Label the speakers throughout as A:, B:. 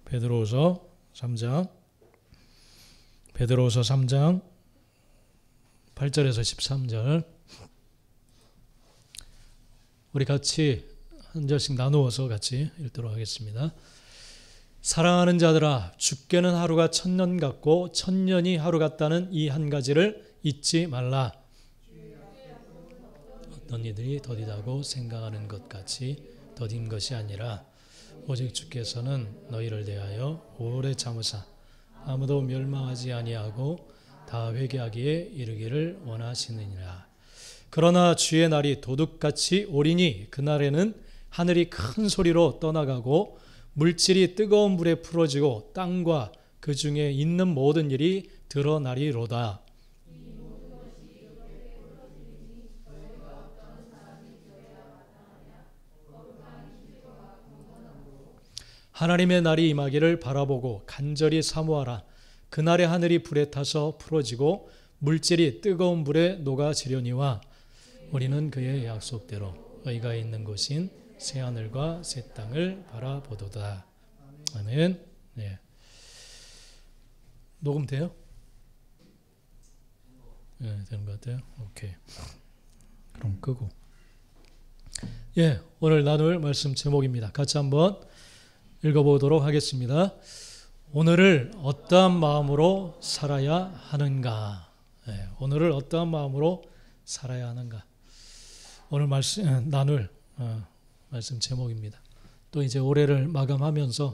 A: 베드로후서 3장 8절에서 13절 우리 같이 한 절씩 나누어서 같이 읽도록 하겠습니다. 사랑하는 자들아, 죽게는 하루가 1000년 같고 1000년이 하루 같다는 이 한 가지를 잊지 말라. 어떤 이들이 더디다고 생각하는 것 같이 더딘 것이 아니라 오직 주께서는 너희를 대하여 오래 참으사 아무도 멸망하지 아니하고 다 회개하기에 이르기를 원하시느니라. 그러나 주의 날이 도둑같이 오리니 그날에는 하늘이 큰 소리로 떠나가고 물질이 뜨거운 불에 풀어지고 땅과 그 중에 있는 모든 일이 드러나리로다. 하나님의 날이 임하기를 바라보고 간절히 사모하라. 그날에 하늘이 불에 타서 풀어지고 물질이 뜨거운 불에 녹아지려니와 우리는 그의 약속대로 의가 있는 곳인 새하늘과 새 땅을 바라보도다. 아멘. 네. 녹음돼요? 네, 되는 것 같아요. 오케이. 그럼 끄고. 예, 오늘 나눌 말씀 제목입니다. 같이 한번 읽어보도록 하겠습니다. 오늘을 어떠한 마음으로 살아야 하는가? 네, 오늘을 어떠한 마음으로 살아야 하는가? 오늘 나눌 말씀 제목입니다. 또 이제 올해를 마감하면서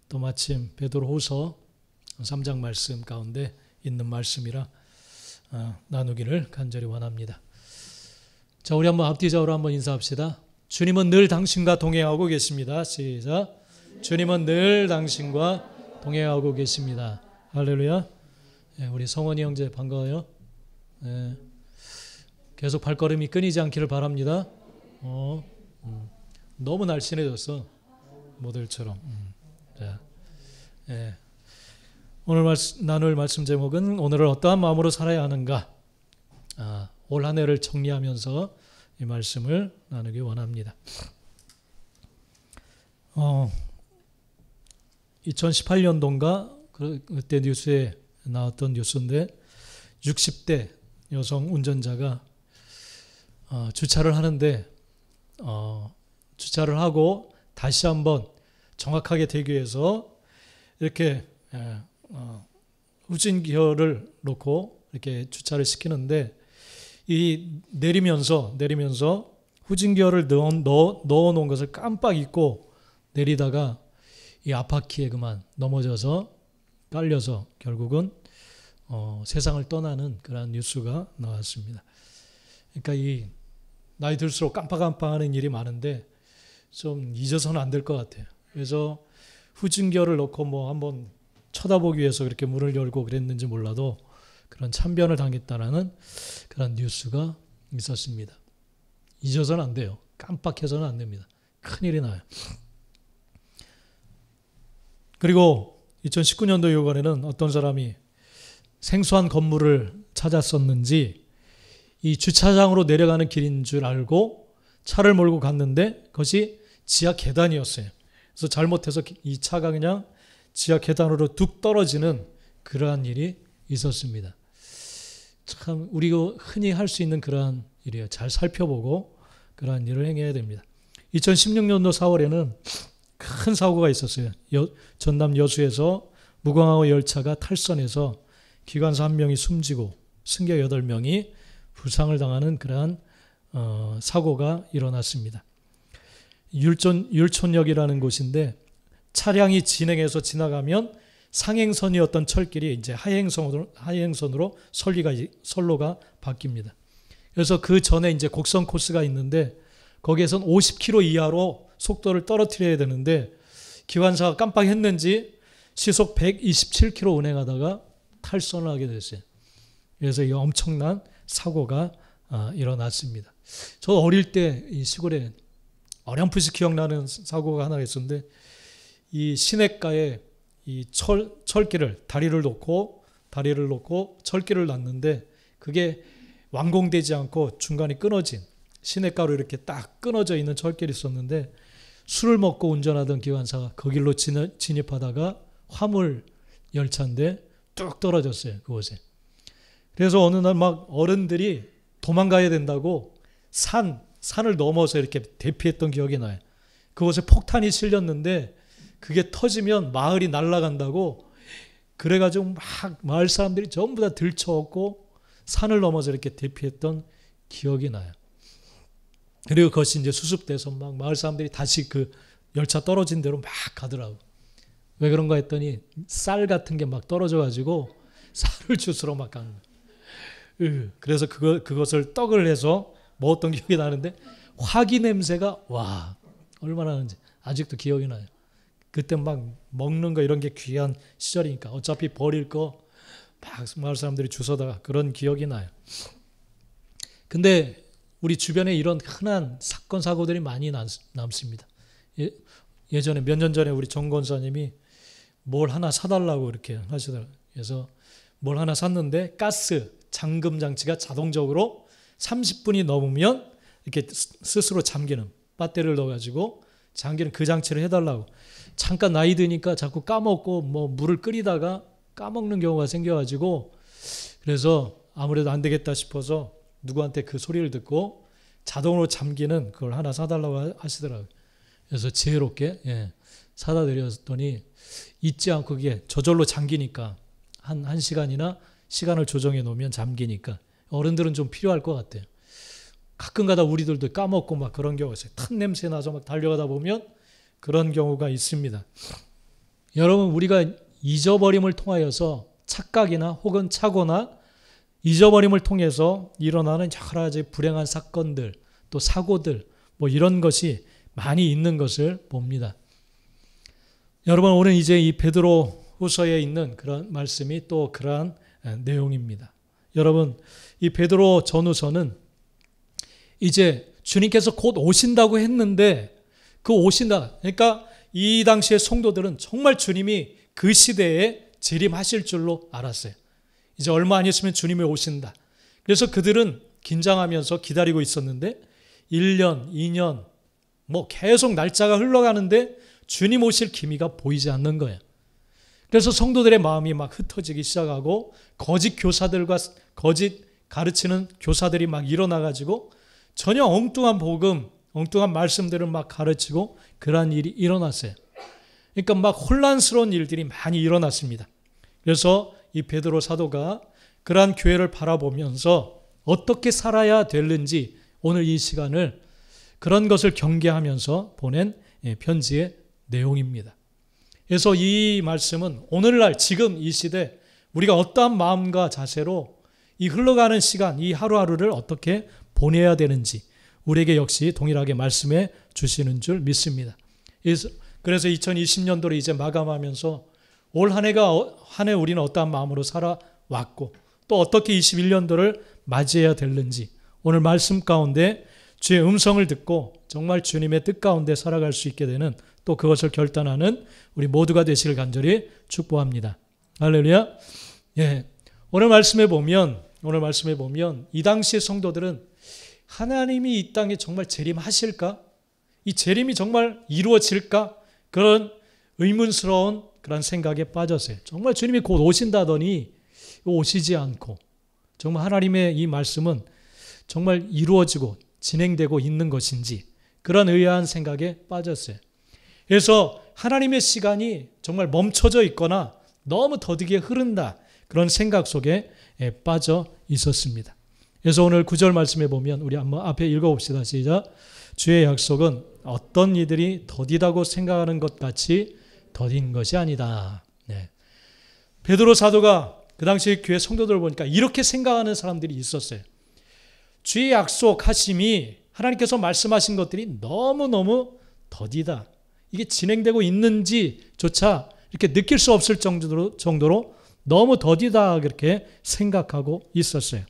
A: 또 마침 베드로후서 3장 말씀 가운데 있는 말씀이라 나누기를 간절히 원합니다. 자, 우리 한번 앞뒤적으로 한번 인사합시다. 주님은 늘 당신과 동행하고 계십니다. 시작. 주님은 늘 당신과 동행하고 계십니다. 할렐루야. 네, 우리 성원이 형제 반가워요. 네, 계속 발걸음이 끊이지 않기를 바랍니다. 너무 날씬해졌어. 모델처럼. 자, 네. 오늘 나눌 말씀 제목은 오늘을 어떠한 마음으로 살아야 하는가. 올 한 해를 정리하면서 이 말씀을 나누기 원합니다. 2018년도인가 그때 뉴스에 나왔던 뉴스인데 60대 여성 운전자가 주차를 하는데 주차를 하고 다시 한번 정확하게 되기 위해서 이렇게 후진기어를 놓고 이렇게 주차를 시키는데 이 내리면서 후진기어를 넣어 놓은 것을 깜빡 잊고 내리다가 이 앞바퀴에 그만 넘어져서 깔려서 결국은 세상을 떠나는 그런 뉴스가 나왔습니다. 그러니까 이 나이 들수록 깜빡깜빡하는 일이 많은데 좀 잊어서는 안 될 것 같아요. 그래서 후진기어를 넣고 뭐 한번 쳐다보기 위해서 그렇게 문을 열고 그랬는지 몰라도 그런 참변을 당했다라는 그런 뉴스가 있었습니다. 잊어서는 안 돼요. 깜빡해서는 안 됩니다. 큰일이 나요. 그리고 2019년도 이번에는 어떤 사람이 생소한 건물을 찾았었는지 이 주차장으로 내려가는 길인 줄 알고 차를 몰고 갔는데 그것이 지하 계단이었어요. 그래서 잘못해서 이 차가 그냥 지하 계단으로 뚝 떨어지는 그러한 일이 있었습니다. 참 우리가 흔히 할 수 있는 그러한 일이에요. 잘 살펴보고 그러한 일을 행해야 됩니다. 2016년도 4월에는 큰 사고가 있었어요. 전남 여수에서 무궁화호 열차가 탈선해서 기관사 1명이 숨지고 승객 8명이 부상을 당하는 그러한 사고가 일어났습니다. 율촌역이라는 곳인데 차량이 진행해서 지나가면 상행선이었던 철길이 이제 하행선으로 선로가 바뀝니다. 그래서 그 전에 이제 곡선 코스가 있는데 거기에선 50km 이하로 속도를 떨어뜨려야 되는데 기관사가 깜빡했는지 시속 127km 운행하다가 탈선을 하게 됐어요. 그래서 이 엄청난 사고가 일어났습니다. 저 어릴 때 이 시골에 어렴풋이 기억나는 사고가 하나 있었는데 이 시냇가에 이 철길을 다리를 놓고 철길을 놨는데 그게 완공되지 않고 중간에 끊어진 시냇가로 이렇게 딱 끊어져 있는 철길이 있었는데 술을 먹고 운전하던 기관사가 거길로 진입하다가 화물 열차인데 뚝 떨어졌어요. 그곳에. 그래서 어느 날 막 어른들이 도망가야 된다고 산을 넘어서 이렇게 대피했던 기억이 나요. 그곳에 폭탄이 실렸는데 그게 터지면 마을이 날아간다고 그래가지고 막 마을 사람들이 전부 다 들쳐왔고 산을 넘어서 이렇게 대피했던 기억이 나요. 그리고 그것이 이제 수습돼서 막 마을 사람들이 다시 그 열차 떨어진 대로 막 가더라고. 왜 그런가 했더니 쌀 같은 게 막 떨어져가지고 쌀을 주스러 막 간 거예요. 그래서 그것을 떡을 해서 먹었던 기억이 나는데 화기 냄새가 와 얼마나 나는지 아직도 기억이 나요. 그때 막 먹는 거 이런 게 귀한 시절이니까 어차피 버릴 거 막 마을 사람들이 주워다가 그런 기억이 나요. 근데 우리 주변에 이런 흔한 사건 사고들이 많이 남습니다. 예전에 몇 년 전에 우리 정 권사님이 뭘 하나 사달라고 이렇게 하시더라고요. 그래서 뭘 하나 샀는데 가스 잠금 장치가 자동적으로 30분이 넘으면 이렇게 스스로 잠기는 배터리를 넣어가지고 잠기는 그 장치를 해달라고. 잠깐 나이 드니까 자꾸 까먹고 뭐 물을 끓이다가 까먹는 경우가 생겨가지고 그래서 아무래도 안 되겠다 싶어서 누구한테 그 소리를 듣고 자동으로 잠기는 그걸 하나 사달라고 하시더라고요. 그래서 지혜롭게 사다 드렸더니 잊지 않고 그게 저절로 잠기니까 한 시간이나 시간을 조정해 놓으면 잠기니까 어른들은 좀 필요할 것 같아요. 가끔가다 우리들도 까먹고 막 그런 경우가 있어요. 탄 냄새 나서 막 달려가다 보면 그런 경우가 있습니다. 여러분 우리가 잊어버림을 통하여서 착각이나 혹은 착오나 잊어버림을 통해서 일어나는 여러 가지 불행한 사건들 또 사고들 뭐 이런 것이 많이 있는 것을 봅니다. 여러분 오늘 이제 이 베드로 후서에 있는 그런 말씀이 또 그러한 내용입니다. 여러분 이 베드로 전후서는 이제 주님께서 곧 오신다고 했는데 그 오신다 그러니까 이 당시의 성도들은 정말 주님이 그 시대에 재림하실 줄로 알았어요. 이제 얼마 안 있으면 주님이 오신다. 그래서 그들은 긴장하면서 기다리고 있었는데 1년, 2년 뭐 계속 날짜가 흘러가는데 주님 오실 기미가 보이지 않는 거예요. 그래서 성도들의 마음이 막 흩어지기 시작하고 거짓 교사들과 거짓 가르치는 교사들이 막 일어나가지고 전혀 엉뚱한 복음, 엉뚱한 말씀들을 막 가르치고 그러한 일이 일어났어요. 그러니까 막 혼란스러운 일들이 많이 일어났습니다. 그래서 이 베드로 사도가 그러한 교회를 바라보면서 어떻게 살아야 되는지 오늘 이 시간을 그런 것을 경계하면서 보낸 편지의 내용입니다. 그래서 이 말씀은 오늘날 지금 이 시대 우리가 어떠한 마음과 자세로 이 흘러가는 시간, 이 하루하루를 어떻게 보내야 되는지 우리에게 역시 동일하게 말씀해 주시는 줄 믿습니다. 그래서 2020년도를 이제 마감하면서 올 한 해 우리는 어떠한 마음으로 살아왔고 또 어떻게 21년도를 맞이해야 되는지 오늘 말씀 가운데 주의 음성을 듣고 정말 주님의 뜻 가운데 살아갈 수 있게 되는 또 그것을 결단하는 우리 모두가 되시길 간절히 축복합니다. 할렐루야. 오늘 말씀에 보면 이 당시의 성도들은 하나님이 이 땅에 정말 재림하실까? 이 재림이 정말 이루어질까? 그런 의문스러운 그런 생각에 빠졌어요. 정말 주님이 곧 오신다더니 오시지 않고 정말 하나님의 이 말씀은 정말 이루어지고 진행되고 있는 것인지 그런 의아한 생각에 빠졌어요. 그래서 하나님의 시간이 정말 멈춰져 있거나 너무 더디게 흐른다 그런 생각 속에 빠져 있었습니다. 그래서 오늘 9절 말씀에 보면 우리 한번 앞에 읽어봅시다. 시작. 주의 약속은 어떤 이들이 더디다고 생각하는 것 같이 더딘 것이 아니다. 베드로 사도가 그 당시 교회 성도들을 보니까 이렇게 생각하는 사람들이 있었어요. 주의 약속하심이 하나님께서 말씀하신 것들이 너무너무 더디다. 이게 진행되고 있는지조차 이렇게 느낄 수 없을 정도로 너무 더디다 그렇게 생각하고 있었어요.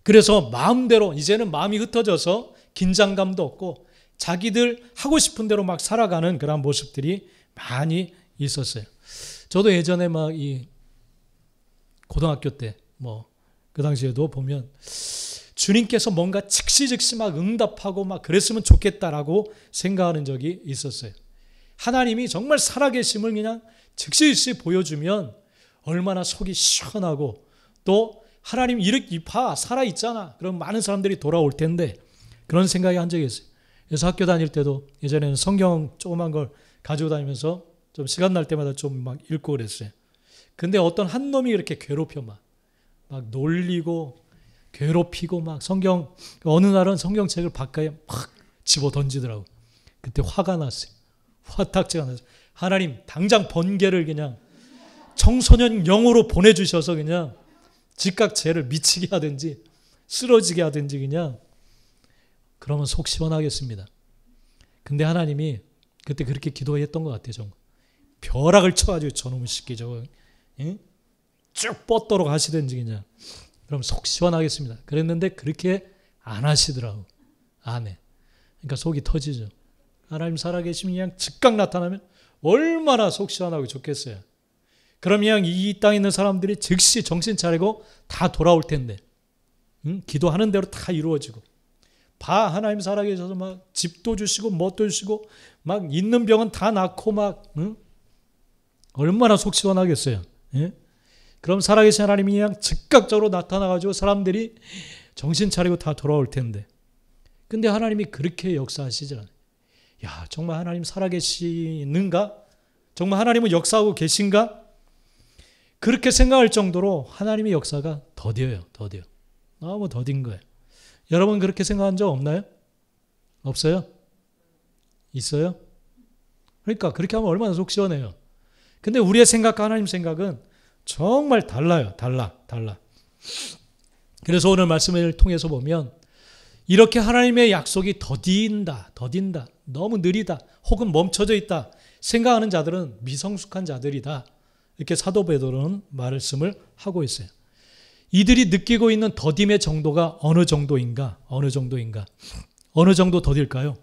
A: 그래서 마음대로 이제는 마음이 흩어져서 긴장감도 없고 자기들 하고 싶은 대로 막 살아가는 그런 모습들이 많이 있었어요. 저도 예전에 막 이 고등학교 때 뭐 그 당시에도 보면 주님께서 뭔가 즉시 막 응답하고 막 그랬으면 좋겠다라고 생각하는 적이 있었어요. 하나님이 정말 살아계심을 그냥 즉시 보여주면 얼마나 속이 시원하고, 또 하나님 이렇게 봐 살아있잖아, 그럼 많은 사람들이 돌아올 텐데, 그런 생각이 한 적이 있어요. 그래서 학교 다닐 때도 예전에는 성경 조그만 걸 가지고 다니면서 좀 시간 날 때마다 좀 막 읽고 그랬어요. 근데 어떤 한 놈이 이렇게 괴롭혀 막 놀리고 괴롭히고 막 성경, 어느 날은 성경책을 바깥에 막 집어 던지더라고. 그때 화가 났어요. 화딱지가 났어요. 하나님 당장 번개를 그냥 청소년 영으로 보내주셔서 그냥 즉각 쟤를 미치게 하든지 쓰러지게 하든지, 그냥 그러면 속 시원하겠습니다. 근데 하나님이 그때 그렇게 기도했던 것 같아요. 정말 벼락을 쳐가지고 저놈의 새끼 저거 쭉 뻗도록 하시든지 그냥, 그럼 속 시원하겠습니다. 그랬는데 그렇게 안 하시더라고. 안 해. 그러니까 속이 터지죠. 하나님 살아계시면 그냥 즉각 나타나면 얼마나 속 시원하고 좋겠어요. 그러면 이 땅에 있는 사람들이 즉시 정신 차리고 다 돌아올 텐데, 기도하는 대로 다 이루어지고, 봐 하나님 살아계셔서 막 집도 주시고 뭣도 주시고 막 있는 병은 다 낫고 막 얼마나 속 시원하겠어요. 예? 그럼 살아계신 하나님이 그냥 즉각적으로 나타나가지고 사람들이 정신 차리고 다 돌아올 텐데, 근데 하나님이 그렇게 역사하시지 않아요. 야, 정말 하나님 살아계시는가? 정말 하나님은 역사하고 계신가? 그렇게 생각할 정도로 하나님의 역사가 더뎌요. 더뎌. 너무 더딘 거예요. 여러분 그렇게 생각한 적 없나요? 없어요? 있어요? 그러니까 그렇게 하면 얼마나 속 시원해요. 근데 우리의 생각과 하나님 생각은 정말 달라요. 달라. 그래서 오늘 말씀을 통해서 보면 이렇게 하나님의 약속이 더딘다, 너무 느리다, 혹은 멈춰져 있다 생각하는 자들은 미성숙한 자들이다, 이렇게 사도 베드로는 말씀을 하고 있어요. 이들이 느끼고 있는 더딤의 정도가 어느 정도인가? 어느 정도 더딜까요?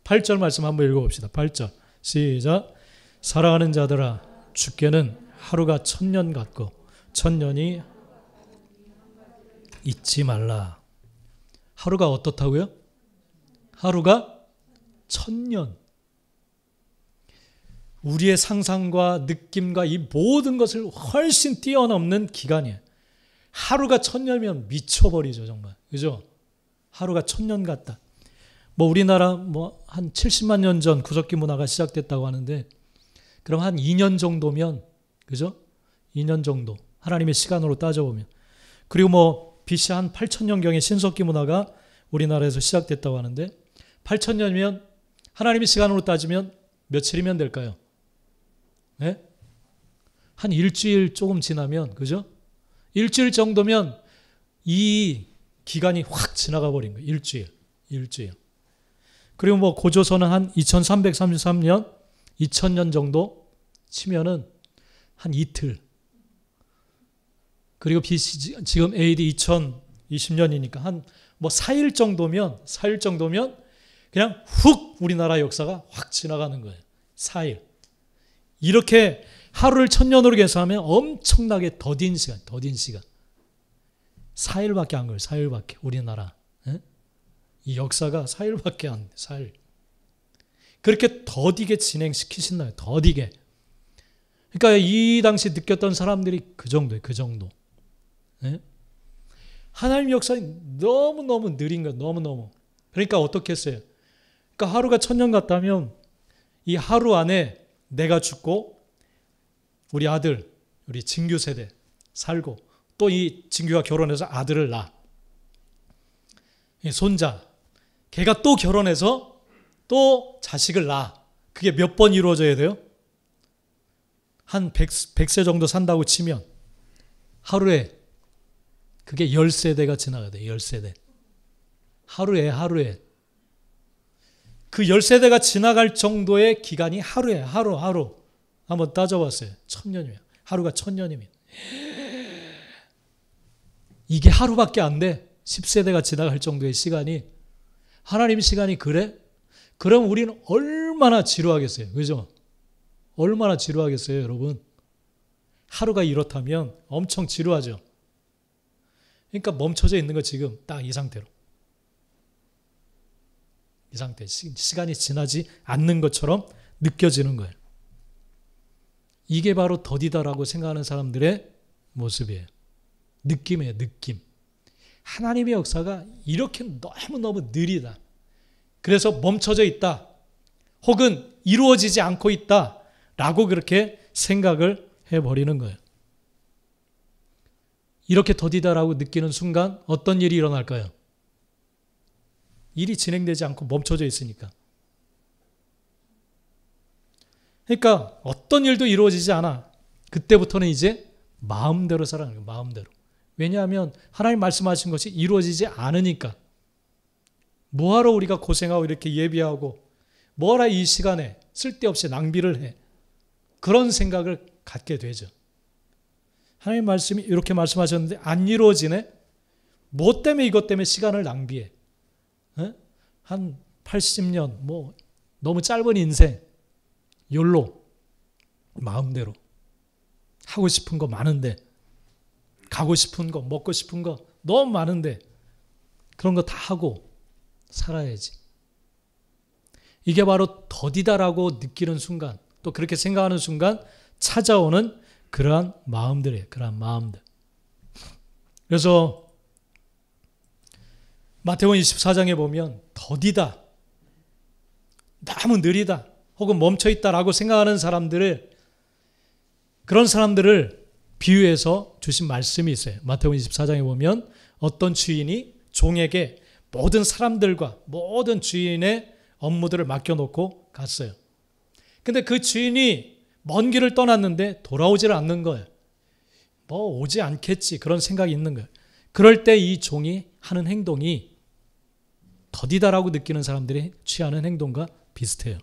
A: 8절 말씀 한번 읽어봅시다. 8절 시작. 사랑하는 자들아, 주께는 하루가 1000년 같고 1000년이 잊지 말라. 하루가 어떻다고요? 하루가 1000년. 우리의 상상과 느낌과 이 모든 것을 훨씬 뛰어넘는 기간이에요. 하루가 1000년이면 미쳐버리죠, 정말. 그죠? 하루가 1000년 같다. 뭐 우리나라 한 70만 년 전 구석기 문화가 시작됐다고 하는데, 그럼 한 2년 정도면, 그죠? 2년 정도. 하나님의 시간으로 따져보면. 그리고 BC 한 8000년경에 신석기 문화가 우리나라에서 시작됐다고 하는데, 8000년이면 하나님의 시간으로 따지면 며칠이면 될까요? 네? 한 일주일 조금 지나면, 그죠? 일주일 정도면 이 기간이 확 지나가 버린 거예요. 일주일. 그리고 고조선은 한 2333년, 2000년 정도 치면은 한 이틀. 그리고 BC 지금 AD 2020년이니까 한 4일 정도면 그냥 훅 우리나라 역사가 확 지나가는 거예요. 4일. 이렇게 하루를 1000년으로 계산하면 엄청나게 더딘 시간. 4일밖에 안 걸려요. 4일밖에. 우리나라. 이 역사가 4일밖에 안 돼. 4일. 그렇게 더디게 진행시키신 거예요. 더디게. 그러니까 이 당시 느꼈던 사람들이 그 정도예요. 그 정도. 하나님 역사가 너무너무 느린 거예요. 너무너무. 그러니까 어떻게 했어요? 그러니까 하루가 1000년 같다면 이 하루 안에 내가 죽고 우리 아들, 우리 진규 세대 살고, 또 이 진규가 결혼해서 아들을 낳아. 손자. 걔가 또 결혼해서 또 자식을 낳아. 그게 몇 번 이루어져야 돼요? 한 100세 정도 산다고 치면 하루에 그게 10세대가 지나가야 돼요. 10세대. 하루에. 그 10세대가 지나갈 정도의 기간이 하루에 하루. 한번 따져봤어요. 1000년이면. 하루가 1000년이면. 이게 하루밖에 안 돼. 10세대가 지나갈 정도의 시간이. 하나님 시간이 그래? 그럼 우리는 얼마나 지루하겠어요. 그죠? 얼마나 지루하겠어요, 여러분? 하루가 이렇다면 엄청 지루하죠. 그러니까 멈춰져 있는 거 지금 딱 이 상태로. 이 상태. 시간이 지나지 않는 것처럼 느껴지는 거예요. 이게 바로 더디다라고 생각하는 사람들의 모습이에요. 느낌이에요. 느낌. 하나님의 역사가 이렇게 너무너무 느리다. 그래서 멈춰져 있다. 혹은 이루어지지 않고 있다. 라고 그렇게 생각을 해버리는 거예요. 이렇게 더디다라고 느끼는 순간 어떤 일이 일어날까요? 일이 진행되지 않고 멈춰져 있으니까. 그러니까 어떤 일도 이루어지지 않아. 그때부터는 이제 마음대로 살아가는 거예요. 마음대로. 왜냐하면 하나님 말씀하신 것이 이루어지지 않으니까. 뭐하러 우리가 고생하고 이렇게 예비하고 뭐하러 이 시간에 쓸데없이 낭비를 해. 그런 생각을 갖게 되죠. 하나님 말씀이 이렇게 말씀하셨는데 안 이루어지네? 뭐 때문에 이것 때문에 시간을 낭비해? 한 80년 뭐 너무 짧은 인생 욜로 마음대로 하고 싶은 거 많은데 가고 싶은 거 먹고 싶은 거 너무 많은데 그런 거 다 하고 살아야지. 이게 바로 더디다라고 느끼는 순간 또 그렇게 생각하는 순간 찾아오는 그러한 마음들이에요. 그러한 마음들. 그래서 마태복음 24장에 보면 더디다, 너무 느리다, 혹은 멈춰있다라고 생각하는 사람들을 그런 사람들을 비유해서 주신 말씀이 있어요. 마태복음 24장에 보면 어떤 주인이 종에게 모든 사람들과 모든 주인의 업무들을 맡겨놓고 갔어요. 근데 그 주인이 먼 길을 떠났는데 돌아오지를 않는 거예요. 뭐 오지 않겠지 그런 생각이 있는 거예요. 그럴 때 이 종이 하는 행동이 더디다라고 느끼는 사람들이 취하는 행동과 비슷해요.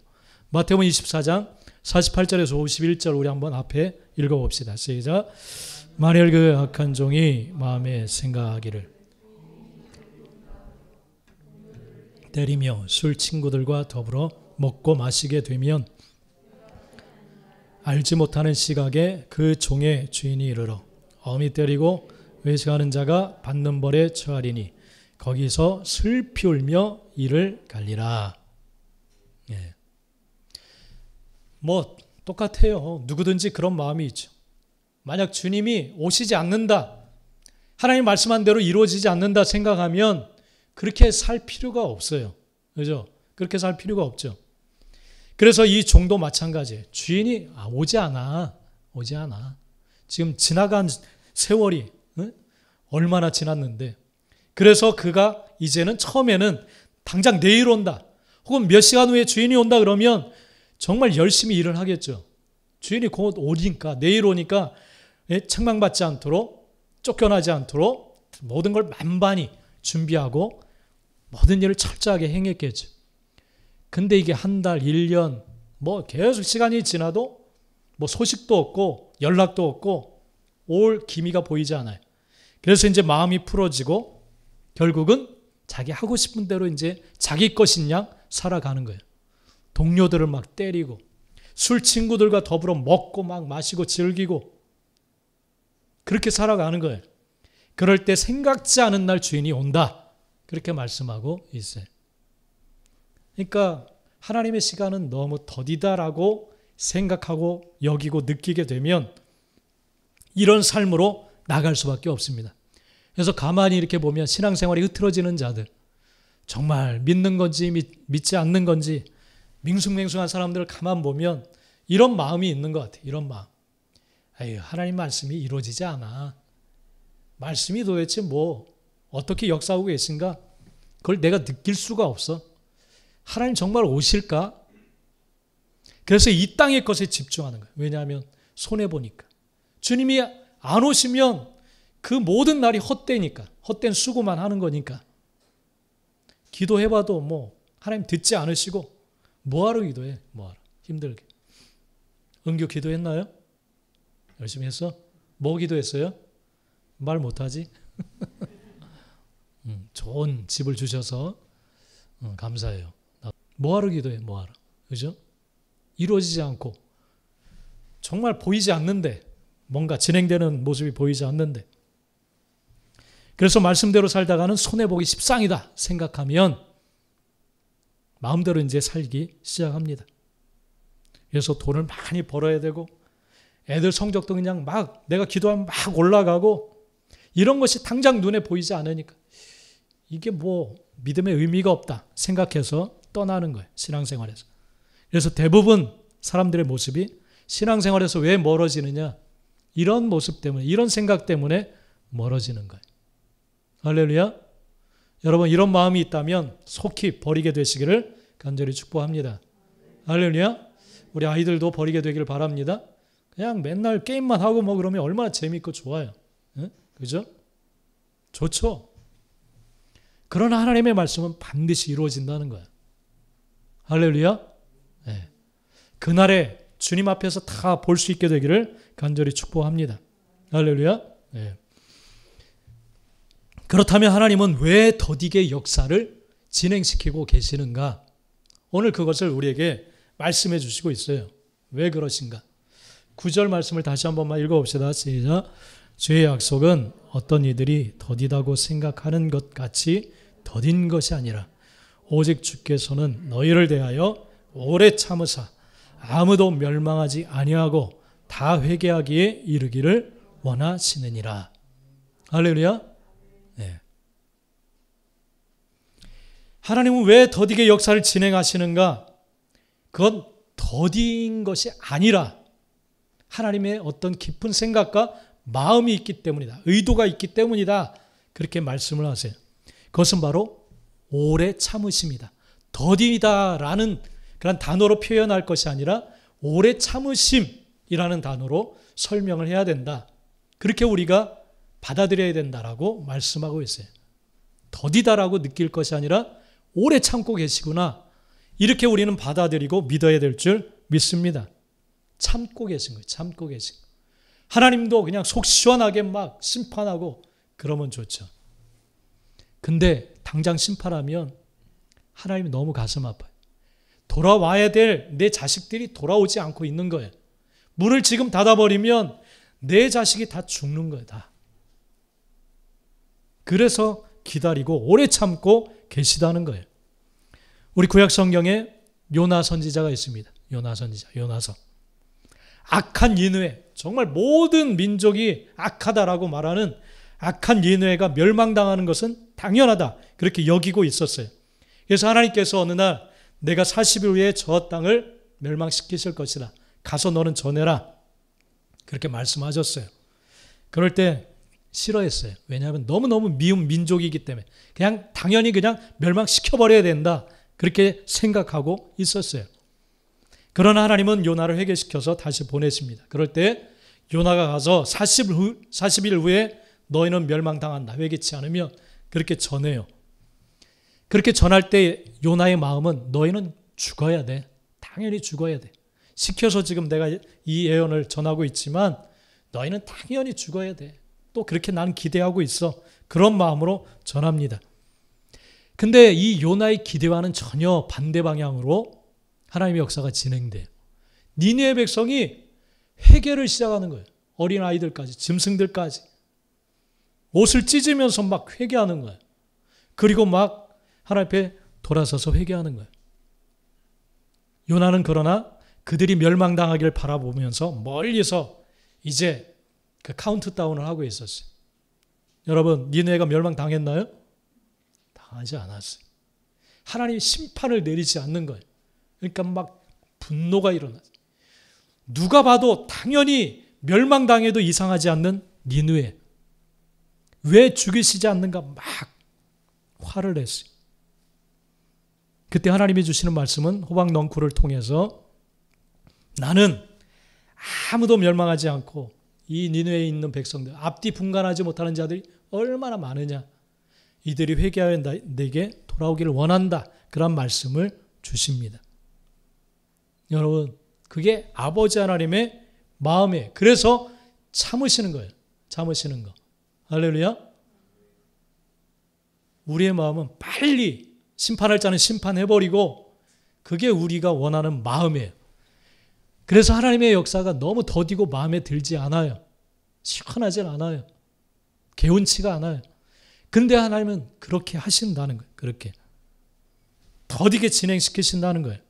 A: 마태복음 24장 48절에서 51절 우리 한번 앞에 읽어봅시다. 시작. 만일 그 악한 종이 마음에 생각하기를 때리며 술 친구들과 더불어 먹고 마시게 되면 알지 못하는 시각에 그 종의 주인이 이르러 엄히 때리고 외식하는 자가 받는 벌에 처하리니 거기서 슬피 울며 이를 갈리라. 예. 뭐 똑같아요. 누구든지 그런 마음이 있죠. 만약 주님이 오시지 않는다, 하나님 말씀한 대로 이루어지지 않는다 생각하면 그렇게 살 필요가 없어요. 그죠? 그렇게 살 필요가 없죠. 그래서 이 종도 마찬가지예요. 주인이 오지 않아. 지금 지나간 세월이 얼마나 지났는데 그래서 그가 이제는 처음에는 당장 내일 온다. 혹은 몇 시간 후에 주인이 온다 그러면 정말 열심히 일을 하겠죠. 주인이 곧 오니까 내일 오니까 책망받지 않도록 쫓겨나지 않도록 모든 걸 만반히 준비하고 모든 일을 철저하게 행했겠죠. 근데 이게 한 달, 1년 뭐 계속 시간이 지나도 뭐 소식도 없고 연락도 없고 올 기미가 보이지 않아요. 그래서 이제 마음이 풀어지고 결국은 자기 하고 싶은 대로 이제 자기 것인 양 살아가는 거예요. 동료들을 막 때리고 술 친구들과 더불어 먹고 막 마시고 즐기고 그렇게 살아가는 거예요. 그럴 때 생각지 않은 날 주인이 온다. 그렇게 말씀하고 있어요. 그러니까 하나님의 시간은 너무 더디다라고 생각하고 여기고 느끼게 되면 이런 삶으로 나갈 수밖에 없습니다. 그래서 가만히 이렇게 보면 신앙생활이 흐트러지는 자들, 정말 믿는 건지 믿지 않는 건지 밍숭맹숭한 사람들을 가만 보면 이런 마음이 있는 것 같아요. 이런 마음. 아유, 하나님 말씀이 이루어지지 않아. 말씀이 도대체 뭐 어떻게 역사하고 계신가? 그걸 내가 느낄 수가 없어. 하나님 정말 오실까? 그래서 이 땅의 것에 집중하는 거예요. 왜냐하면 손해보니까. 주님이 안 오시면 그 모든 날이 헛되니까. 헛된 수고만 하는 거니까. 기도해봐도 뭐 하나님 듣지 않으시고 뭐하러 기도해? 뭐하러? 힘들게. 은규 기도했나요? 열심히 했어? 뭐 기도했어요? 말 못하지? 좋은 집을 주셔서 감사해요. 뭐하러 기도해? 뭐하러? 그죠? 이루어지지 않고 정말 보이지 않는데 뭔가 진행되는 모습이 보이지 않는데 그래서 말씀대로 살다가는 손해보기 십상이다 생각하면 마음대로 이제 살기 시작합니다. 그래서 돈을 많이 벌어야 되고 애들 성적도 그냥 막 내가 기도하면 막 올라가고 이런 것이 당장 눈에 보이지 않으니까 이게 뭐 믿음의 의미가 없다 생각해서 떠나는 거예요. 신앙생활에서. 그래서 대부분 사람들의 모습이 신앙생활에서 왜 멀어지느냐, 이런 모습 때문에, 이런 생각 때문에 멀어지는 거예요. 할렐루야. 여러분 이런 마음이 있다면 속히 버리게 되시기를 간절히 축복합니다. 할렐루야. 우리 아이들도 버리게 되기를 바랍니다. 그냥 맨날 게임만 하고 뭐 그러면 얼마나 재밌고 좋아요. 응? 그죠? 좋죠. 그러나 하나님의 말씀은 반드시 이루어진다는 거예요. 할렐루야. 네. 그날에 주님 앞에서 다 볼 수 있게 되기를 간절히 축복합니다. 할렐루야. 네. 그렇다면 하나님은 왜 더디게 역사를 진행시키고 계시는가? 오늘 그것을 우리에게 말씀해 주시고 있어요. 왜 그러신가? 9절 말씀을 다시 한 번만 읽어봅시다. 시작. 주의 약속은 어떤 이들이 더디다고 생각하는 것 같이 더딘 것이 아니라 오직 주께서는 너희를 대하여 오래 참으사 아무도 멸망하지 아니하고 다 회개하기에 이르기를 원하시느니라. 할렐루야. 네. 하나님은 왜 더디게 역사를 진행하시는가? 그건 더딘 것이 아니라 하나님의 어떤 깊은 생각과 마음이 있기 때문이다. 의도가 있기 때문이다. 그렇게 말씀을 하세요. 그것은 바로 오래 참으심이다. 더디다라는 그런 단어로 표현할 것이 아니라 오래 참으심이라는 단어로 설명을 해야 된다. 그렇게 우리가 받아들여야 된다라고 말씀하고 있어요. 더디다라고 느낄 것이 아니라 오래 참고 계시구나. 이렇게 우리는 받아들이고 믿어야 될 줄 믿습니다. 참고 계신 거예요. 참고 계신 거예요. 하나님도 그냥 속 시원하게 막 심판하고 그러면 좋죠. 근데 당장 심판하면 하나님이 너무 가슴 아파요. 돌아와야 될 내 자식들이 돌아오지 않고 있는 거예요. 문을 지금 닫아버리면 내 자식이 다 죽는 거예요. 다. 그래서 기다리고 오래 참고 계시다는 거예요. 우리 구약 성경에 요나 선지자가 있습니다. 요나 선지자, 요나서. 악한 니느웨, 정말 모든 민족이 악하다라고 말하는 악한 니느웨가 멸망당하는 것은 당연하다. 그렇게 여기고 있었어요. 그래서 하나님께서 어느 날 내가 40일 후에 저 땅을 멸망시키실 것이다. 가서 너는 전해라. 그렇게 말씀하셨어요. 그럴 때 싫어했어요. 왜냐하면 너무너무 미운 민족이기 때문에 그냥 당연히 그냥 멸망시켜버려야 된다. 그렇게 생각하고 있었어요. 그러나 하나님은 요나를 회개시켜서 다시 보내십니다. 그럴 때 요나가 가서 40일 후에 너희는 멸망당한다. 회개치 않으면 그렇게 전해요. 그렇게 전할 때 요나의 마음은 너희는 죽어야 돼. 당연히 죽어야 돼. 시켜서 지금 내가 이 예언을 전하고 있지만 너희는 당연히 죽어야 돼. 또 그렇게 나는 기대하고 있어. 그런 마음으로 전합니다. 근데 이 요나의 기대와는 전혀 반대 방향으로 하나님의 역사가 진행돼요. 니느웨 백성이 회개를 시작하는 거예요. 어린아이들까지, 짐승들까지. 옷을 찢으면서 막 회개하는 거예요. 그리고 막 하나님 앞에 돌아서서 회개하는 거예요. 요나는 그러나 그들이 멸망당하기를 바라보면서 멀리서 이제 그 카운트다운을 하고 있었어요. 여러분, 니느웨가 멸망당했나요? 당하지 않았어요. 하나님이 심판을 내리지 않는 거예요. 그러니까 막 분노가 일어났어요. 누가 봐도 당연히 멸망당해도 이상하지 않는 니느웨. 왜 죽이시지 않는가 막 화를 냈어요. 그때 하나님이 주시는 말씀은 호박 넝쿨을 통해서 나는 아무도 멸망하지 않고 이 니느웨에 있는 백성들, 앞뒤 분간하지 못하는 자들이 얼마나 많으냐. 이들이 회개하여 내게 돌아오기를 원한다. 그런 말씀을 주십니다. 여러분, 그게 아버지 하나님의 마음이에요. 그래서 참으시는 거예요. 참으시는 거. 할렐루야. 우리의 마음은 빨리 심판할 자는 심판해버리고 그게 우리가 원하는 마음이에요. 그래서 하나님의 역사가 너무 더디고 마음에 들지 않아요. 시원하지 않아요. 개운치가 않아요. 근데 하나님은 그렇게 하신다는 거예요. 그렇게. 더디게 진행시키신다는 거예요.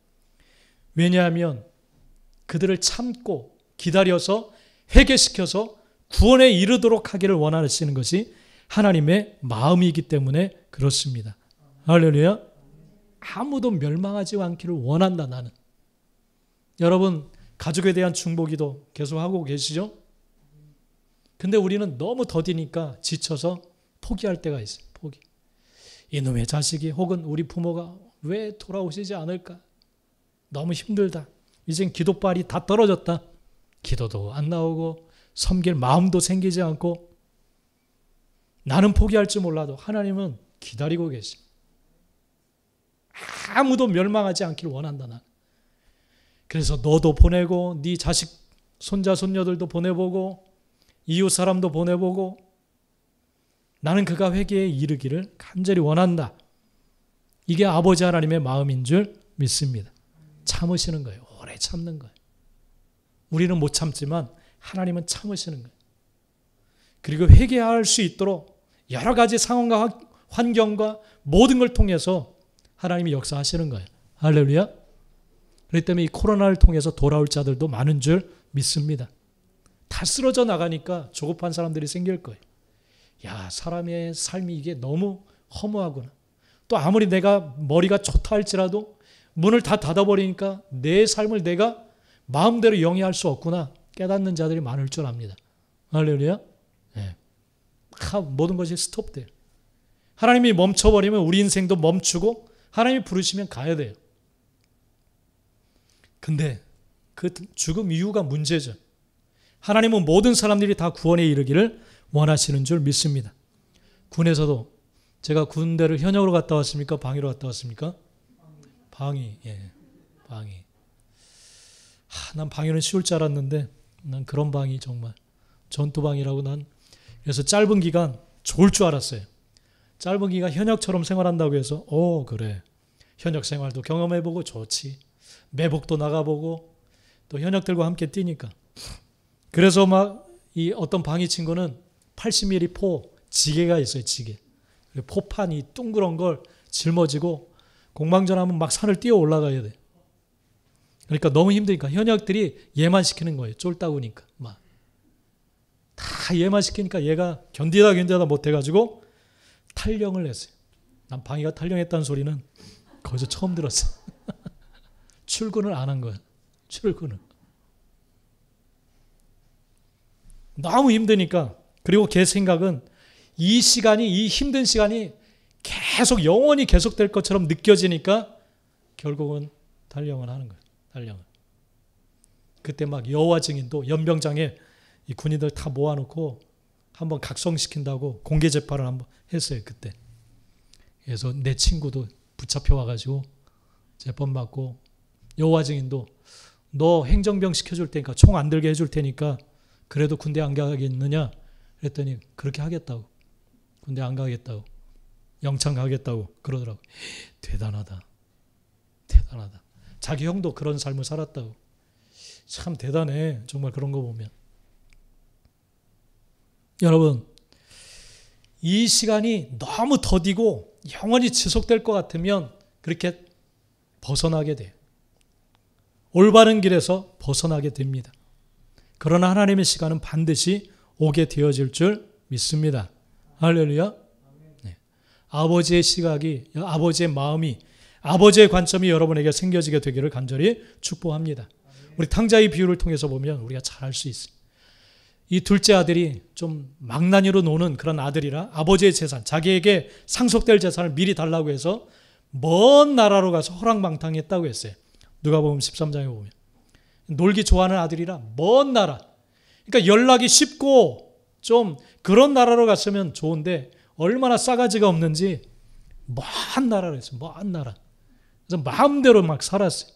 A: 왜냐하면 그들을 참고 기다려서 회개시켜서 구원에 이르도록 하기를 원하시는 것이 하나님의 마음이기 때문에 그렇습니다. 할렐루야. 아무도 멸망하지 않기를 원한다, 나는. 여러분, 가족에 대한 중보기도 계속 하고 계시죠? 근데 우리는 너무 더디니까 지쳐서 포기할 때가 있어요. 포기. 이놈의 자식이 혹은 우리 부모가 왜 돌아오시지 않을까? 너무 힘들다. 이젠 기도발이 다 떨어졌다. 기도도 안 나오고 섬길 마음도 생기지 않고 나는 포기할 줄 몰라도 하나님은 기다리고 계십니다. 아무도 멸망하지 않기를 원한다. 나는. 그래서 너도 보내고 네 자식 손자 손녀들도 보내보고 이웃 사람도 보내보고 나는 그가 회개에 이르기를 간절히 원한다. 이게 아버지 하나님의 마음인 줄 믿습니다. 참으시는 거예요. 오래 참는 거예요. 우리는 못 참지만 하나님은 참으시는 거예요. 그리고 회개할 수 있도록 여러 가지 상황과 환경과 모든 걸 통해서 하나님이 역사하시는 거예요. 할렐루야. 그렇기 때문에 이 코로나를 통해서 돌아올 자들도 많은 줄 믿습니다. 다 쓰러져 나가니까 조급한 사람들이 생길 거예요. 야, 사람의 삶이 이게 너무 허무하구나. 또 아무리 내가 머리가 좋다 할지라도 문을 다 닫아버리니까 내 삶을 내가 마음대로 영위할 수 없구나 깨닫는 자들이 많을 줄 압니다. 할렐루야. 네. 모든 것이 스톱돼요. 하나님이 멈춰버리면 우리 인생도 멈추고 하나님이 부르시면 가야 돼요. 근데 그 죽음 이유가 문제죠. 하나님은 모든 사람들이 다 구원에 이르기를 원하시는 줄 믿습니다. 군에서도 제가 군대를 현역으로 갔다 왔습니까? 방위로 갔다 왔습니까? 방위. 예. 방위. 난 방위는 쉬울 줄 알았는데 난 그런 방위 정말 전투방위라고 난 그래서 짧은 기간 좋을 줄 알았어요. 짧은 기간 현역처럼 생활한다고 해서 그래. 현역 생활도 경험해보고 좋지. 매복도 나가보고 또 현역들과 함께 뛰니까. 그래서 막 이 어떤 방위 친구는 80mm 포 지게가 있어요. 지게. 포판이 둥그런 걸 짊어지고 공방전하면 막 산을 뛰어 올라가야 돼. 그러니까 너무 힘드니까 현역들이 얘만 시키는 거예요. 쫄다구니까 막. 다 얘만 시키니까 얘가 견디다 못해가지고 탈령을 했어요. 난 방위가 탈령했다는 소리는 거기서 처음 들었어요. 출근을 안 한 거야. 출근을. 너무 힘드니까. 그리고 걔 생각은 이 시간이, 이 힘든 시간이 계속 영원히 계속될 것처럼 느껴지니까 결국은 탈령을 하는 거예요. 탈령을. 그때 막 여호와 증인도 연병장에 이 군인들 다 모아놓고 한번 각성시킨다고 공개 재판을 한번 했어요. 그때. 그래서 내 친구도 붙잡혀 와가지고 재판 받고 여호와 증인도 너 행정병 시켜줄 테니까 총 안 들게 해줄 테니까 그래도 군대 안 가겠느냐 그랬더니 그렇게 하겠다고. 군대 안 가겠다고. 영창 가겠다고 그러더라고. 대단하다. 대단하다. 자기 형도 그런 삶을 살았다고. 참 대단해. 정말 그런 거 보면. 여러분, 이 시간이 너무 더디고 영원히 지속될 것 같으면 그렇게 벗어나게 돼요. 올바른 길에서 벗어나게 됩니다. 그러나 하나님의 시간은 반드시 오게 되어질 줄 믿습니다. 할렐루야. 네. 아버지의 시각이, 아버지의 마음이, 아버지의 관점이 여러분에게 생겨지게 되기를 간절히 축복합니다. 우리 탕자의 비유를 통해서 보면 우리가 잘 알 수 있어요. 이 둘째 아들이 좀 망나니로 노는 그런 아들이라 아버지의 재산, 자기에게 상속될 재산을 미리 달라고 해서 먼 나라로 가서 허랑방탕했다고 했어요. 누가복음 13장에 보면. 놀기 좋아하는 아들이라 먼 나라. 그러니까 연락이 쉽고 좀 그런 나라로 갔으면 좋은데 얼마나 싸가지가 없는지 먼 나라로 했어요. 먼 나라. 그래서 마음대로 막 살았어요.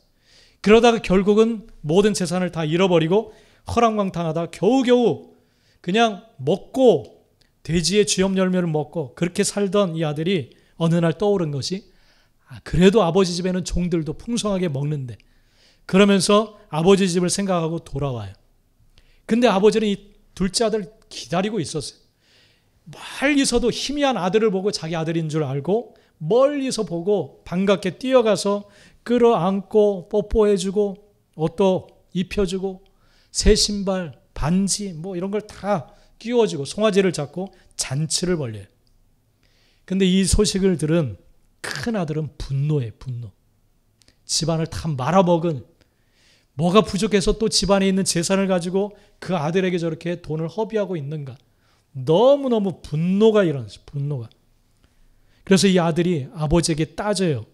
A: 그러다가 결국은 모든 재산을 다 잃어버리고 허랑방탕하다 겨우겨우 그냥 먹고 돼지의 쥐염 열매를 먹고 그렇게 살던 이 아들이 어느 날 떠오른 것이 그래도 아버지 집에는 종들도 풍성하게 먹는데 그러면서 아버지 집을 생각하고 돌아와요. 근데 아버지는 이 둘째 아들 기다리고 있었어요. 멀리서도 희미한 아들을 보고 자기 아들인 줄 알고 멀리서 보고 반갑게 뛰어가서 끌어안고 뽀뽀해주고 옷도 입혀주고 새 신발, 반지 뭐 이런 걸 다 끼워주고 송아지를 잡고 잔치를 벌려요. 근데 이 소식을 들은 큰 아들은 분노해, 분노. 집안을 다 말아먹은, 뭐가 부족해서 또 집안에 있는 재산을 가지고 그 아들에게 저렇게 돈을 허비하고 있는가. 너무너무 분노가 일어났어요. 분노가. 그래서 이 아들이 아버지에게 따져요.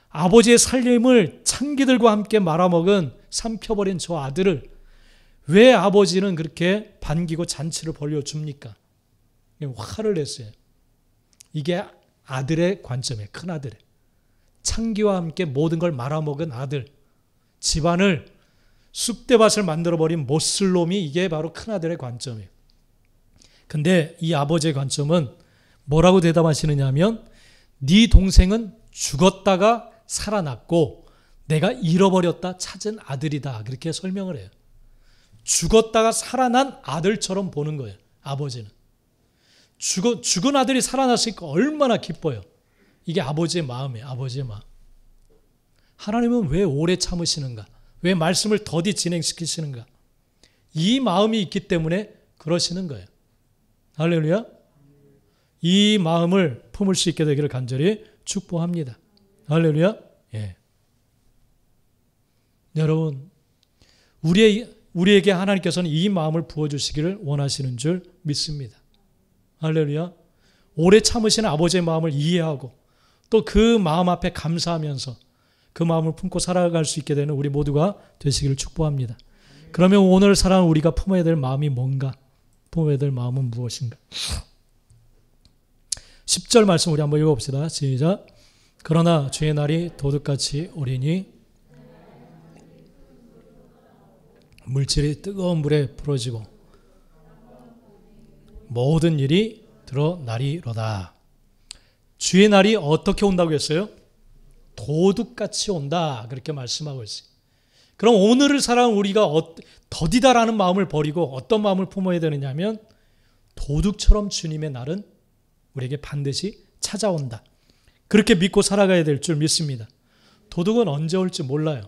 A: 아버지의 살림을 창기들과 함께 말아먹은, 삼켜버린 저 아들을 왜 아버지는 그렇게 반기고 잔치를 벌려줍니까? 화를 냈어요. 이게 아들의 관점이에요. 큰 아들의. 창기와 함께 모든 걸 말아먹은 아들. 집안을 쑥대밭을 만들어버린 못쓸놈이 이게 바로 큰 아들의 관점이에요. 근데 이 아버지의 관점은 뭐라고 대답하시느냐 하면 네 동생은 죽었다가 살아났고 내가 잃어버렸다 찾은 아들이다. 그렇게 설명을 해요. 죽었다가 살아난 아들처럼 보는 거예요. 아버지는. 죽은 아들이 살아났으니까 얼마나 기뻐요. 이게 아버지의 마음이에요. 아버지의 마음. 하나님은 왜 오래 참으시는가? 왜 말씀을 더디 진행시키시는가? 이 마음이 있기 때문에 그러시는 거예요. 할렐루야. 이 마음을 품을 수 있게 되기를 간절히 축복합니다. 할렐루야. 예. 여러분, 우리에게 하나님께서는 이 마음을 부어주시기를 원하시는 줄 믿습니다. 할렐루야. 오래 참으시는 아버지의 마음을 이해하고 또 그 마음 앞에 감사하면서 그 마음을 품고 살아갈 수 있게 되는 우리 모두가 되시기를 축복합니다. 그러면 오늘 살아가는 우리가 품어야 될 마음이 뭔가? 품어야 될 마음은 무엇인가? 10절 말씀 우리 한번 읽어봅시다. 시작. 그러나 주의 날이 도둑같이 오리니 물질이 뜨거운 물에 풀어지고 모든 일이 드러나리로다. 주의 날이 어떻게 온다고 했어요? 도둑같이 온다. 그렇게 말씀하고 있어요. 그럼 오늘을 살아가는 우리가 더디다라는 마음을 버리고 어떤 마음을 품어야 되느냐 하면 도둑처럼 주님의 날은 우리에게 반드시 찾아온다. 그렇게 믿고 살아가야 될 줄 믿습니다. 도둑은 언제 올지 몰라요.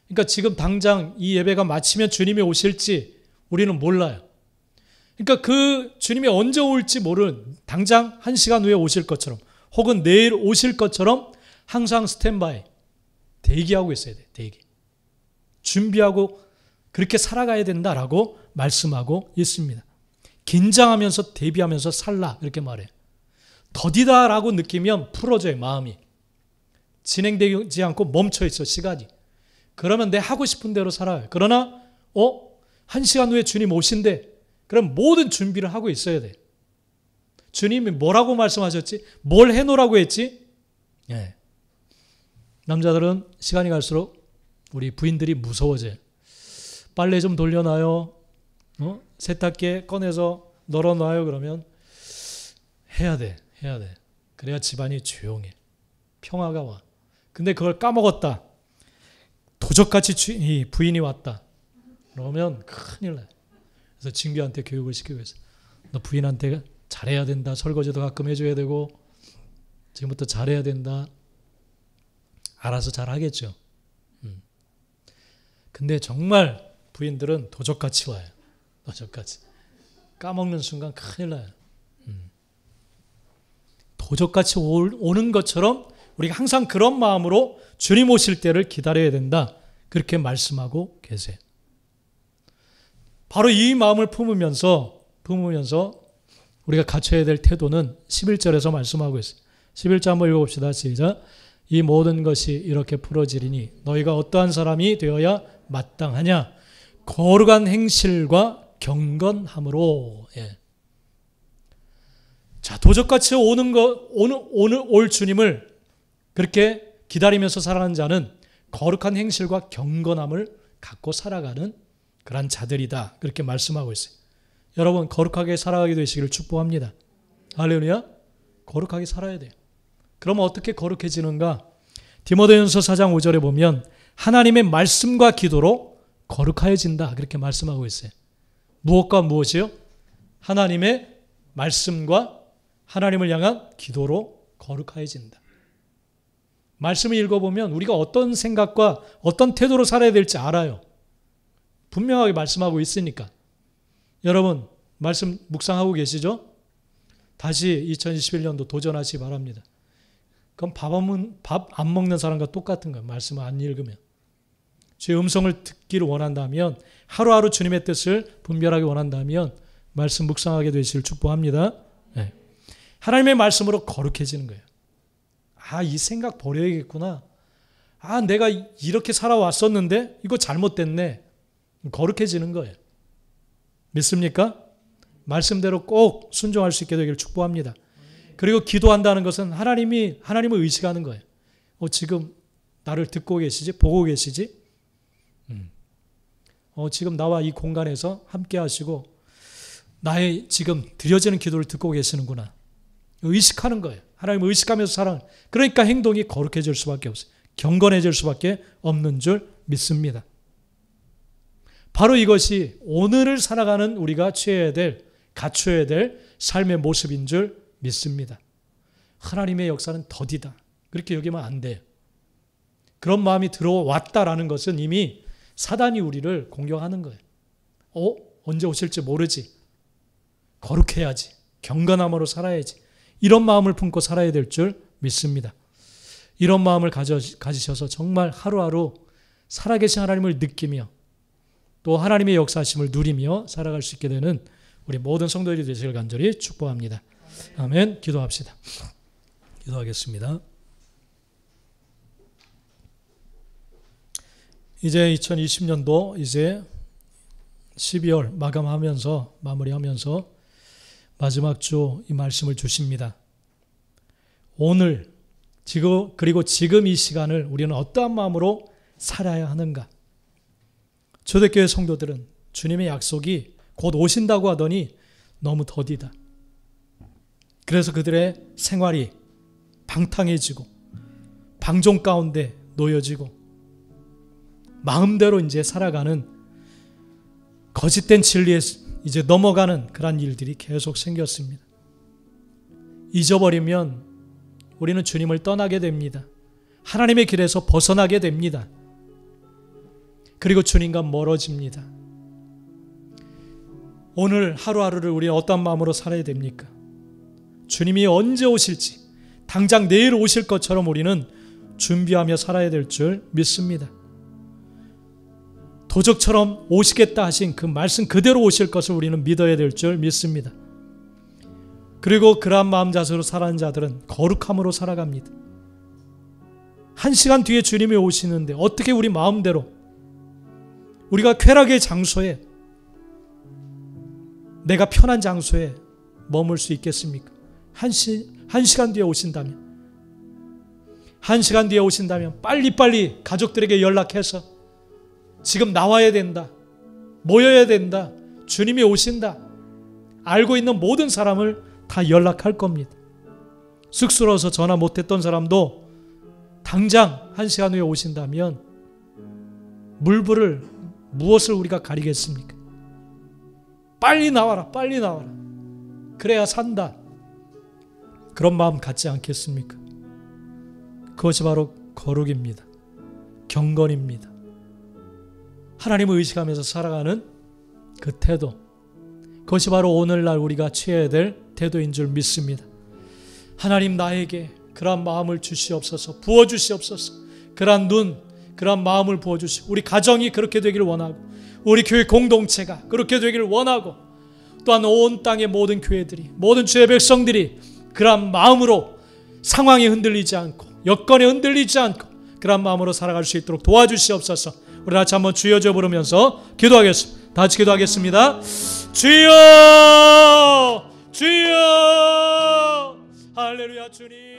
A: 그러니까 지금 당장 이 예배가 마치면 주님이 오실지 우리는 몰라요. 그러니까 그 주님이 언제 올지 모르는, 당장 1시간 후에 오실 것처럼 혹은 내일 오실 것처럼 항상 스탠바이, 대기하고 있어야 돼요. 대기. 준비하고 그렇게 살아가야 된다라고 말씀하고 있습니다. 긴장하면서 대비하면서 살라 이렇게 말해요. 더디다라고 느끼면 풀어져요. 마음이. 진행되지 않고 멈춰있어 시간이. 그러면 내 하고 싶은 대로 살아요. 그러나 1시간 후에 주님 오신대. 그럼 모든 준비를 하고 있어야 돼. 주님이 뭐라고 말씀하셨지? 뭘 해놓으라고 했지? 예. 남자들은 시간이 갈수록 우리 부인들이 무서워져요. 빨래 좀 돌려놔요. 세탁기에 꺼내서 널어놔요. 그러면 해야 돼. 그래야 집안이 조용해. 평화가 와. 근데 그걸 까먹었다. 도적같이 이 부인이 왔다. 그러면 큰일 나요. 그래서 친구한테 교육을 시키고 있어요. 너 부인한테 잘해야 된다. 설거지도 가끔 해줘야 되고 지금부터 잘해야 된다. 알아서 잘하겠죠. 근데 정말 부인들은 도적같이 와요. 도적같이. 까먹는 순간 큰일 나요. 도적같이 오는 것처럼 우리가 항상 그런 마음으로 주님 오실 때를 기다려야 된다. 그렇게 말씀하고 계세요. 바로 이 마음을 품으면서 우리가 갖춰야 될 태도는 11절에서 말씀하고 있어요. 11절 한번 읽어봅시다. 시작. 이 모든 것이 이렇게 풀어지리니 너희가 어떠한 사람이 되어야 마땅하냐? 거룩한 행실과 경건함으로. 예. 자, 도적같이 올 주님을 그렇게 기다리면서 살아가는 자는 거룩한 행실과 경건함을 갖고 살아가는 그런 자들이다. 그렇게 말씀하고 있어요. 여러분, 거룩하게 살아가게 되시기를 축복합니다. 할렐루야. 거룩하게 살아야 돼요. 그럼 어떻게 거룩해지는가? 디모데전서 4장 5절에 보면 하나님의 말씀과 기도로 거룩하여진다. 그렇게 말씀하고 있어요. 무엇과 무엇이요? 하나님의 말씀과 하나님을 향한 기도로 거룩해진다. 말씀을 읽어보면 우리가 어떤 생각과 어떤 태도로 살아야 될지 알아요. 분명하게 말씀하고 있으니까. 여러분 말씀 묵상하고 계시죠? 다시 2021년도 도전하시기 바랍니다. 그럼 밥 안 먹는 사람과 똑같은 거예요. 말씀을 안 읽으면. 주의 음성을 듣기를 원한다면, 하루하루 주님의 뜻을 분별하기 원한다면 말씀 묵상하게 되시길 축복합니다. 네. 하나님의 말씀으로 거룩해지는 거예요. 아, 이 생각 버려야겠구나. 아, 내가 이렇게 살아왔었는데 이거 잘못됐네. 거룩해지는 거예요. 믿습니까? 말씀대로 꼭 순종할 수 있게 되기를 축복합니다. 그리고 기도한다는 것은 하나님을 의식하는 거예요. 지금 나를 듣고 계시지? 보고 계시지? 지금 나와 이 공간에서 함께 하시고 나의 지금 드려지는 기도를 듣고 계시는구나. 의식하는 거예요. 하나님을 의식하면서 살아가는. 그러니까 행동이 거룩해질 수밖에 없어요. 경건해질 수밖에 없는 줄 믿습니다. 바로 이것이 오늘을 살아가는 우리가 갖춰야 될 삶의 모습인 줄 믿습니다. 하나님의 역사는 더디다. 그렇게 여기면 안 돼요. 그런 마음이 들어왔다라는 것은 이미 사단이 우리를 공격하는 거예요. 언제 오실지 모르지. 거룩해야지. 경건함으로 살아야지. 이런 마음을 품고 살아야 될 줄 믿습니다. 이런 마음을 가지셔서 정말 하루하루 살아계신 하나님을 느끼며 또 하나님의 역사하심을 누리며 살아갈 수 있게 되는 우리 모든 성도들이 되시길 간절히 축복합니다. 아멘. 기도합시다. 기도하겠습니다. 이제 2020년도 이제 12월 마무리하면서 마지막 주 이 말씀을 주십니다. 오늘 그리고 지금 이 시간을 우리는 어떠한 마음으로 살아야 하는가? 초대교회 성도들은 주님의 약속이 곧 오신다고 하더니 너무 더디다. 그래서 그들의 생활이 방탕해지고 방종 가운데 놓여지고 마음대로 이제 살아가는 거짓된 진리에 이제 넘어가는 그런 일들이 계속 생겼습니다. 잊어버리면 우리는 주님을 떠나게 됩니다. 하나님의 길에서 벗어나게 됩니다. 그리고 주님과 멀어집니다. 오늘 하루하루를 우리는 어떤 마음으로 살아야 됩니까? 주님이 언제 오실지 당장 내일 오실 것처럼 우리는 준비하며 살아야 될 줄 믿습니다. 도적처럼 오시겠다 하신 그 말씀 그대로 오실 것을 우리는 믿어야 될 줄 믿습니다. 그리고 그러한 마음 자세로 살아가는 자들은 거룩함으로 살아갑니다. 1시간 뒤에 주님이 오시는데 어떻게 우리 마음대로 우리가 쾌락의 장소에 내가 편한 장소에 머물 수 있겠습니까? 1시간 뒤에 오신다면 1시간 뒤에 오신다면 빨리빨리 가족들에게 연락해서 지금 나와야 된다. 모여야 된다. 주님이 오신다. 알고 있는 모든 사람을 다 연락할 겁니다. 쑥스러워서 전화 못했던 사람도 당장 1시간 후에 오신다면 무엇을 우리가 가리겠습니까? 빨리 나와라. 빨리 나와라. 그래야 산다. 그런 마음 갖지 않겠습니까? 그것이 바로 거룩입니다. 경건입니다. 하나님을 의식하면서 살아가는 그 태도, 그것이 바로 오늘날 우리가 취해야 될 태도인 줄 믿습니다. 하나님 나에게 그러한 마음을 주시옵소서, 부어주시옵소서. 그러한 눈, 그러한 마음을 부어주시고 우리 가정이 그렇게 되기를 원하고 우리 교회 공동체가 그렇게 되기를 원하고 또한 온 땅의 모든 교회들이, 모든 주의 백성들이 그러한 마음으로 상황이 흔들리지 않고 여건에 흔들리지 않고 그러한 마음으로 살아갈 수 있도록 도와주시옵소서. 우리 같이 한번 주여 부르면서 기도하겠습니다. 다 같이 기도하겠습니다. 주여, 주여, 할렐루야. 주님.